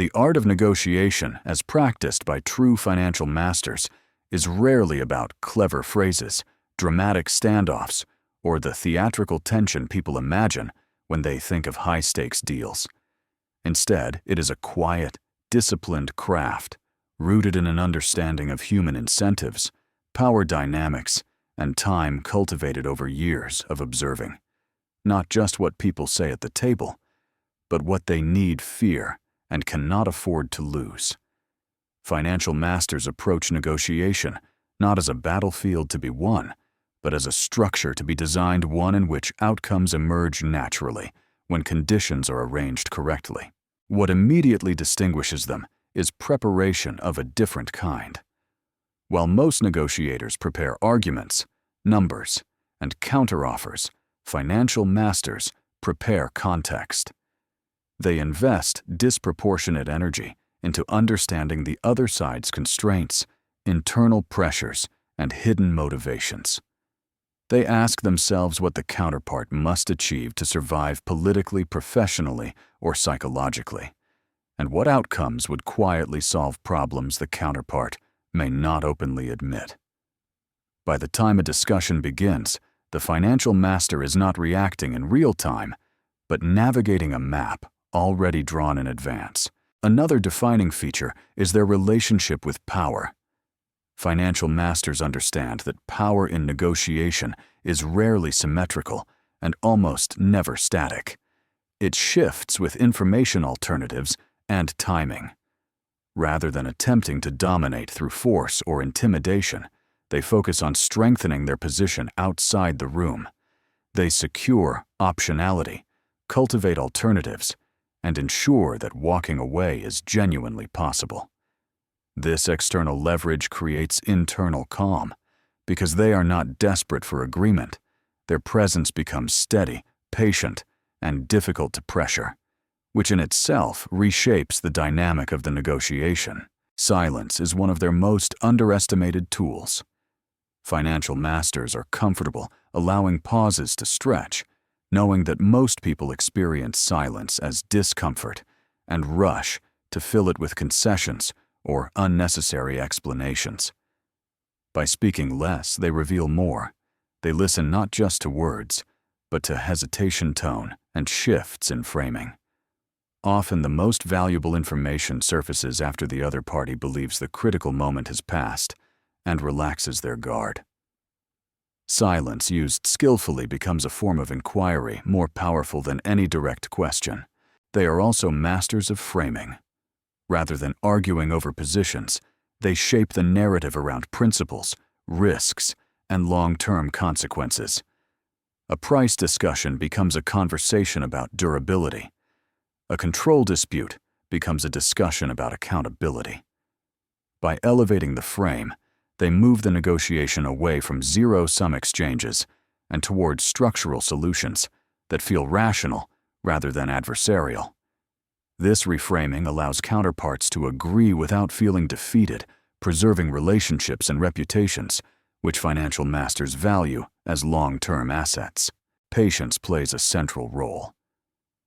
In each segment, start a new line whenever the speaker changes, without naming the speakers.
The art of negotiation, as practiced by true financial masters, is rarely about clever phrases, dramatic standoffs, or the theatrical tension people imagine when they think of high-stakes deals. Instead, it is a quiet, disciplined craft, rooted in an understanding of human incentives, power dynamics, and time cultivated over years of observing. Not just what people say at the table, but what they need fear and cannot afford to lose. Financial masters approach negotiation not as a battlefield to be won, but as a structure to be designed, one in which outcomes emerge naturally when conditions are arranged correctly. What immediately distinguishes them is preparation of a different kind. While most negotiators prepare arguments, numbers, and counteroffers, financial masters prepare context. They invest disproportionate energy into understanding the other side's constraints, internal pressures, and hidden motivations. They ask themselves what the counterpart must achieve to survive politically, professionally, or psychologically, and what outcomes would quietly solve problems the counterpart may not openly admit. By the time a discussion begins, the financial master is not reacting in real time, but navigating a map already drawn in advance. Another defining feature is their relationship with power. Financial masters understand that power in negotiation is rarely symmetrical and almost never static. It shifts with information alternatives and timing. Rather than attempting to dominate through force or intimidation, they focus on strengthening their position outside the room. They secure optionality, cultivate alternatives, and ensure that walking away is genuinely possible. This external leverage creates internal calm. Because they are not desperate for agreement, their presence becomes steady, patient, and difficult to pressure, which in itself reshapes the dynamic of the negotiation. Silence is one of their most underestimated tools. Financial masters are comfortable allowing pauses to stretch, knowing that most people experience silence as discomfort and rush to fill it with concessions or unnecessary explanations. By speaking less, they reveal more. They listen not just to words, but to hesitation tone and shifts in framing. Often the most valuable information surfaces after the other party believes the critical moment has passed and relaxes their guard. Silence used skillfully becomes a form of inquiry more powerful than any direct question. They are also masters of framing. Rather than arguing over positions, they shape the narrative around principles, risks, and long-term consequences. A price discussion becomes a conversation about durability. A control dispute becomes a discussion about accountability. By elevating the frame, they move the negotiation away from zero-sum exchanges and towards structural solutions that feel rational rather than adversarial. This reframing allows counterparts to agree without feeling defeated, preserving relationships and reputations, which financial masters value as long-term assets. Patience plays a central role.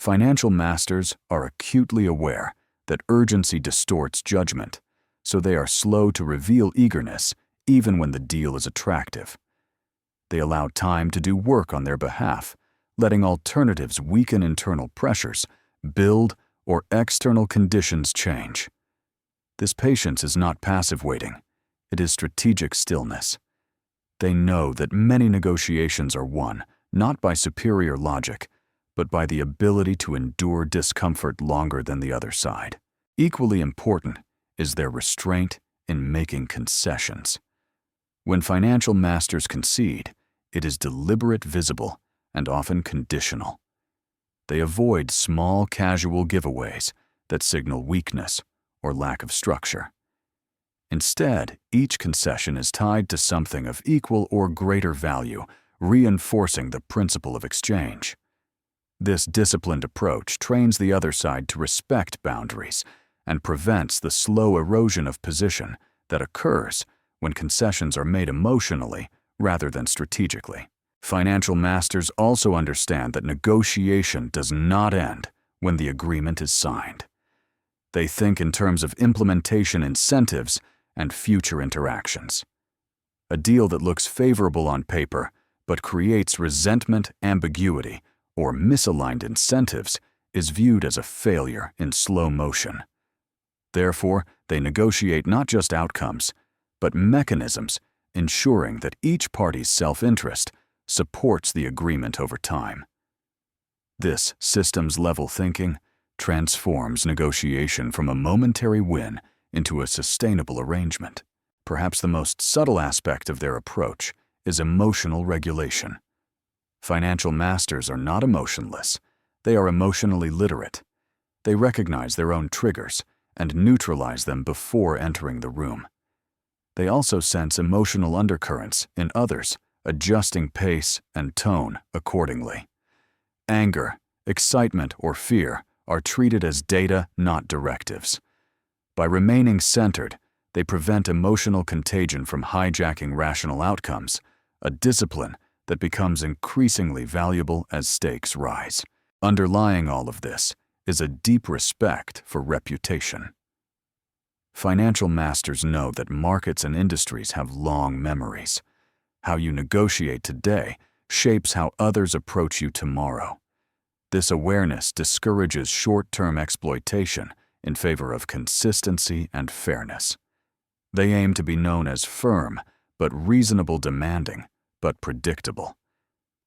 Financial masters are acutely aware that urgency distorts judgment, so they are slow to reveal eagerness even when the deal is attractive. They allow time to do work on their behalf, letting alternatives weaken internal pressures, build, or external conditions change. This patience is not passive waiting, it is strategic stillness. They know that many negotiations are won not by superior logic, but by the ability to endure discomfort longer than the other side. Equally important is their restraint in making concessions. When financial masters concede, it is deliberate, visible, and often conditional. They avoid small, casual giveaways that signal weakness or lack of structure. Instead, each concession is tied to something of equal or greater value, reinforcing the principle of exchange. This disciplined approach trains the other side to respect boundaries and prevents the slow erosion of position that occurs when concessions are made emotionally rather than strategically. Financial masters also understand that negotiation does not end when the agreement is signed. They think in terms of implementation incentives and future interactions. A deal that looks favorable on paper but creates resentment, ambiguity, or misaligned incentives is viewed as a failure in slow motion. Therefore, they negotiate not just outcomes, but mechanisms ensuring that each party's self-interest supports the agreement over time. This systems-level thinking transforms negotiation from a momentary win into a sustainable arrangement. Perhaps the most subtle aspect of their approach is emotional regulation. Financial masters are not emotionless. They are emotionally literate. They recognize their own triggers and neutralize them before entering the room. They also sense emotional undercurrents in others, adjusting pace and tone accordingly. Anger, excitement, or fear are treated as data, not directives. By remaining centered, they prevent emotional contagion from hijacking rational outcomes, a discipline that becomes increasingly valuable as stakes rise. Underlying all of this is a deep respect for reputation. Financial masters know that markets and industries have long memories. How you negotiate today shapes how others approach you tomorrow. This awareness discourages short-term exploitation in favor of consistency and fairness. They aim to be known as firm, but reasonable, demanding, but predictable.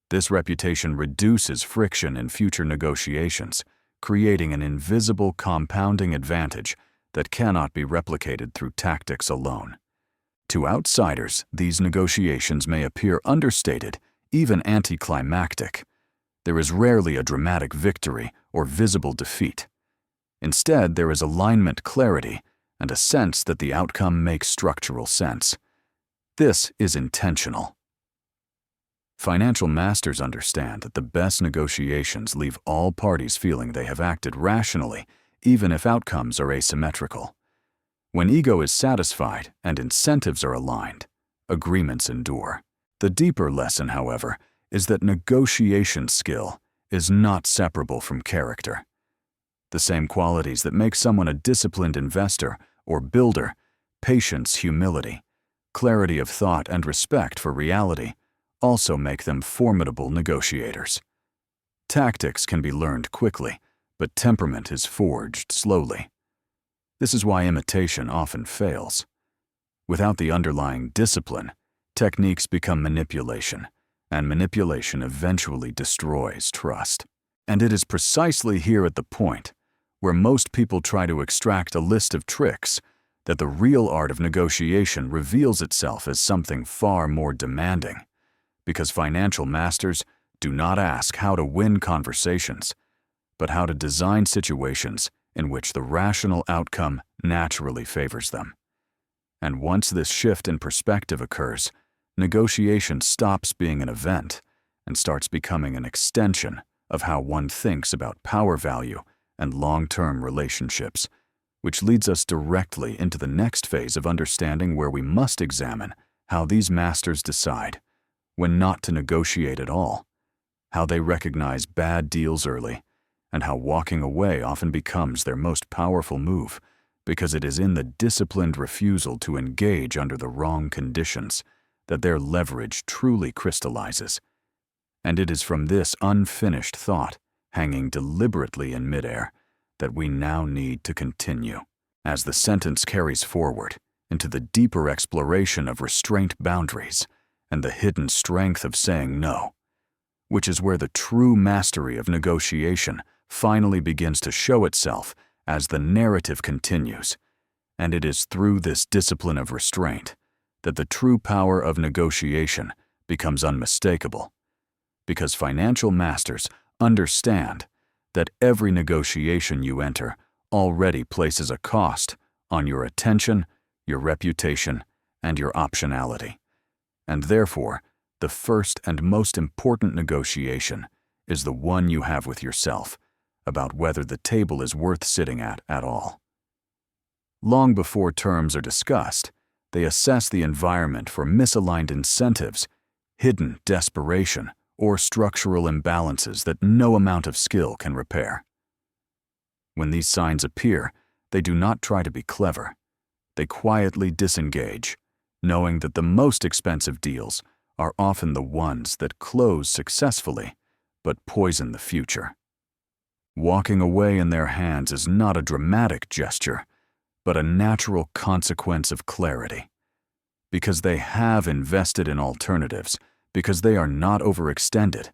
This reputation reduces friction in future negotiations, creating an invisible compounding advantage that cannot be replicated through tactics alone. To outsiders, these negotiations may appear understated, even anticlimactic. There is rarely a dramatic victory or visible defeat. Instead, there is alignment, clarity, and a sense that the outcome makes structural sense. This is intentional. Financial masters understand that the best negotiations leave all parties feeling they have acted rationally, even if outcomes are asymmetrical. When ego is satisfied and incentives are aligned, agreements endure. The deeper lesson, however, is that negotiation skill is not separable from character. The same qualities that make someone a disciplined investor or builder, patience, humility, clarity of thought, and respect for reality, also make them formidable negotiators. Tactics can be learned quickly, but temperament is forged slowly. This is why imitation often fails. Without the underlying discipline, techniques become manipulation, and manipulation eventually destroys trust. And it is precisely here at the point where most people try to extract a list of tricks that the real art of negotiation reveals itself as something far more demanding. Because financial masters do not ask how to win conversations, but how to design situations in which the rational outcome naturally favors them. And once this shift in perspective occurs, negotiation stops being an event and starts becoming an extension of how one thinks about power value and long-term relationships, which leads us directly into the next phase of understanding, where we must examine how these masters decide when not to negotiate at all, how they recognize bad deals early, and how walking away often becomes their most powerful move, because it is in the disciplined refusal to engage under the wrong conditions that their leverage truly crystallizes. And it is from this unfinished thought, hanging deliberately in midair, that we now need to continue. As the sentence carries forward into the deeper exploration of restraint boundaries and the hidden strength of saying no, which is where the true mastery of negotiation finally begins to show itself as the narrative continues. And it is through this discipline of restraint that the true power of negotiation becomes unmistakable, because financial masters understand that every negotiation you enter already places a cost on your attention, your reputation, and your optionality. And therefore, the first and most important negotiation is the one you have with yourself about whether the table is worth sitting at all. Long before terms are discussed, they assess the environment for misaligned incentives, hidden desperation, or structural imbalances that no amount of skill can repair. When these signs appear, They do not try to be clever. They quietly disengage, knowing that the most expensive deals are often the ones that close successfully but poison the future. Walking away in their hands is not a dramatic gesture, but a natural consequence of clarity. Because they have invested in alternatives, because they are not overextended,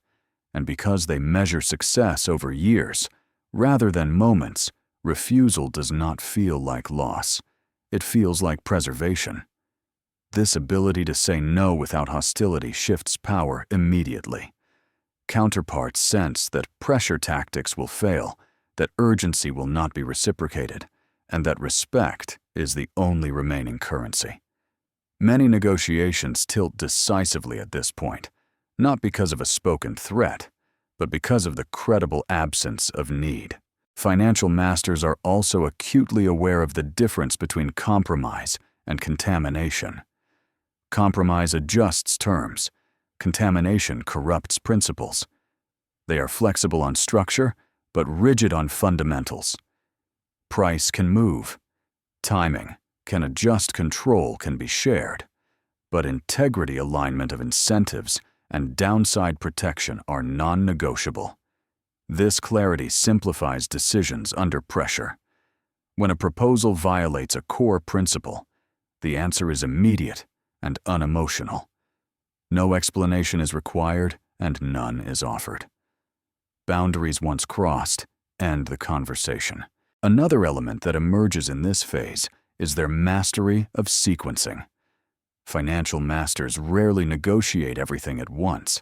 and because they measure success over years, rather than moments, refusal does not feel like loss. It feels like preservation. This ability to say no without hostility shifts power immediately. Counterparts sense that pressure tactics will fail, that urgency will not be reciprocated, and that respect is the only remaining currency. Many negotiations tilt decisively at this point, not because of a spoken threat, but because of the credible absence of need. Financial masters are also acutely aware of the difference between compromise and contamination. Compromise adjusts terms. Contamination corrupts principles. They are flexible on structure, but rigid on fundamentals. Price can move. Timing can adjust, control can be shared. But integrity, alignment of incentives, and downside protection are non-negotiable. This clarity simplifies decisions under pressure. When a proposal violates a core principle, the answer is immediate and unemotional. No explanation is required and none is offered. Boundaries once crossed end the conversation. Another element that emerges in this phase is their mastery of sequencing. Financial masters rarely negotiate everything at once.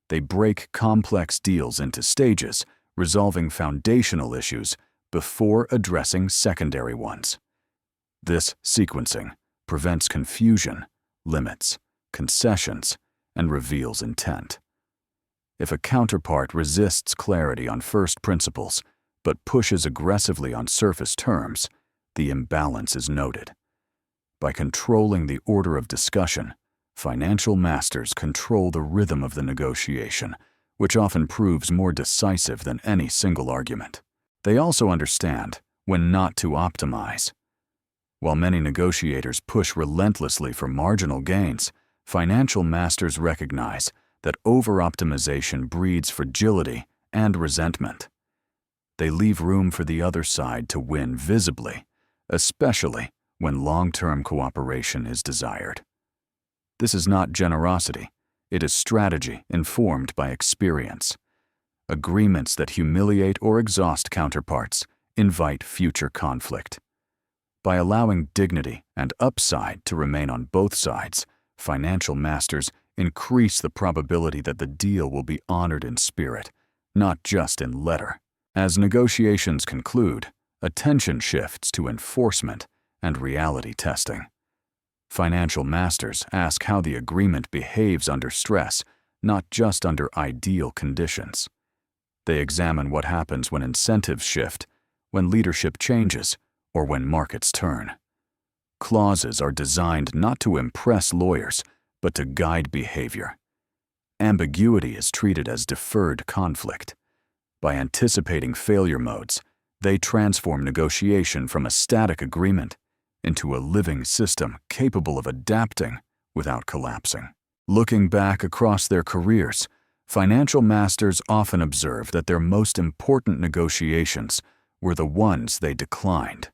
They break complex deals into stages, resolving foundational issues before addressing secondary ones. This sequencing prevents confusion, limits concessions, and reveals intent. If a counterpart resists clarity on first principles but pushes aggressively on surface terms, the imbalance is noted. By controlling the order of discussion, financial masters control the rhythm of the negotiation, which often proves more decisive than any single argument. They also understand when not to optimize. While many negotiators push relentlessly for marginal gains, financial masters recognize that over-optimization breeds fragility and resentment. They leave room for the other side to win visibly, especially when long-term cooperation is desired. This is not generosity, it is strategy informed by experience. Agreements that humiliate or exhaust counterparts invite future conflict. By allowing dignity and upside to remain on both sides, financial masters increase the probability that the deal will be honored in spirit, not just in letter. As negotiations conclude, attention shifts to enforcement and reality testing. Financial masters ask how the agreement behaves under stress, not just under ideal conditions. They examine what happens when incentives shift, when leadership changes, or when markets turn. Clauses are designed not to impress lawyers, but to guide behavior. Ambiguity is treated as deferred conflict. By anticipating failure modes, they transform negotiation from a static agreement into a living system capable of adapting without collapsing. Looking back across their careers, financial masters often observe that their most important negotiations were the ones they declined.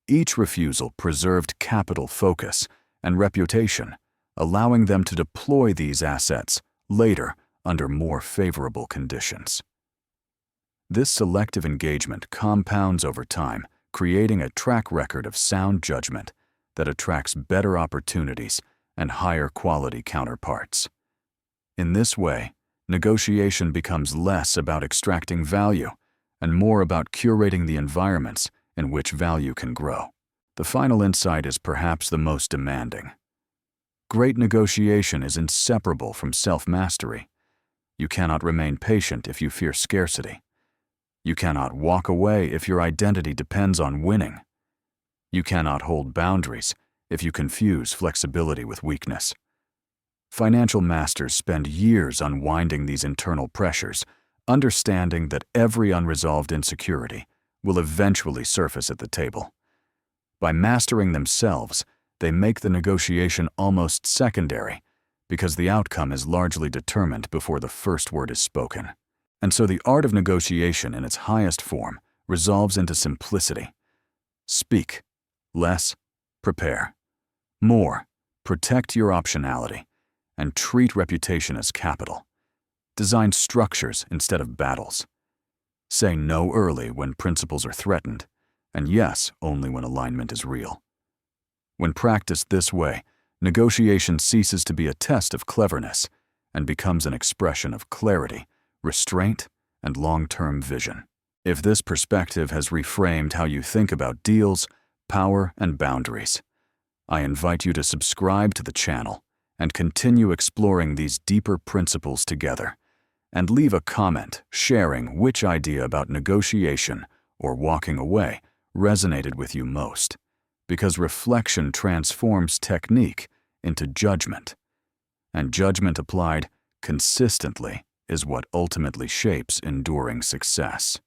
Each refusal preserved capital focus and reputation, allowing them to deploy these assets later under more favorable conditions. This selective engagement compounds over time, creating a track record of sound judgment that attracts better opportunities and higher quality counterparts. In this way, negotiation becomes less about extracting value and more about curating the environments in which value can grow. The final insight is perhaps the most demanding. Great negotiation is inseparable from self-mastery. You cannot remain patient if you fear scarcity. You cannot walk away if your identity depends on winning. You cannot hold boundaries if you confuse flexibility with weakness. Financial masters spend years unwinding these internal pressures, understanding that every unresolved insecurity will eventually surface at the table. By mastering themselves, they make the negotiation almost secondary because the outcome is largely determined before the first word is spoken. And so the art of negotiation in its highest form resolves into simplicity. Speak. Less. Prepare. More. Protect your optionality. And treat reputation as capital. Design structures instead of battles. Say no early when principles are threatened, and yes only when alignment is real. When practiced this way, negotiation ceases to be a test of cleverness and becomes an expression of clarity, restraint, and long-term vision. If this perspective has reframed how you think about deals, power, and boundaries, I invite you to subscribe to the channel and continue exploring these deeper principles together, and leave a comment sharing which idea about negotiation or walking away resonated with you most, because reflection transforms technique into judgment, and judgment applied consistently is what ultimately shapes enduring success.